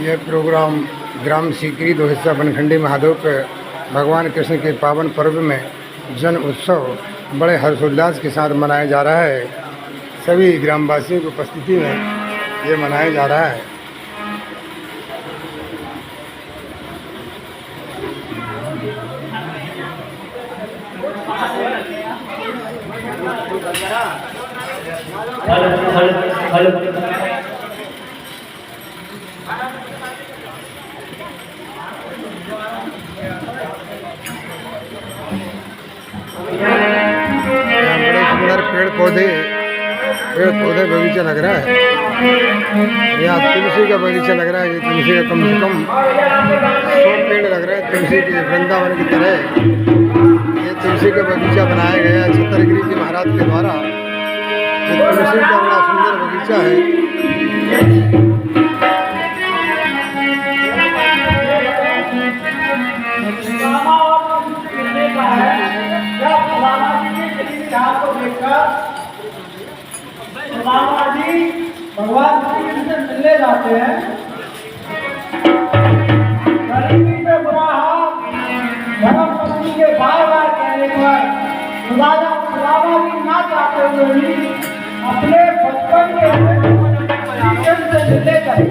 यह प्रोग्राम ग्राम सीकरी दो हिस्सा बनखंडी महादेव पे भगवान कृष्ण के पावन पर्व में जन उत्सव बड़े हर्षोल्लास के साथ मनाया जा रहा है। सभी ग्रामवासियों की उपस्थिति में ये मनाया जा रहा है। बड़े सुंदर पेड़ पौधे बगीचा लग रहा है। यहाँ तुलसी का बगीचा लग रहा है। ये तुलसी का कम से कम 100 पेड़ लग रहे हैं। तुलसी के वृंदावन की तरह ये तुलसी का बगीचा बनाया गया है छतरगिरी जी महाराज के द्वारा। ये तुलसी का बड़ा सुंदर बगीचा है। भगवान श्री कृष्ण से मिलने जाते हैं। गरीबी पे बुरा हाल धर्म पत्नी के बार बार कहने पर राजा भी ना चाहते हुए भी अपने बचपन के से मिलने गए।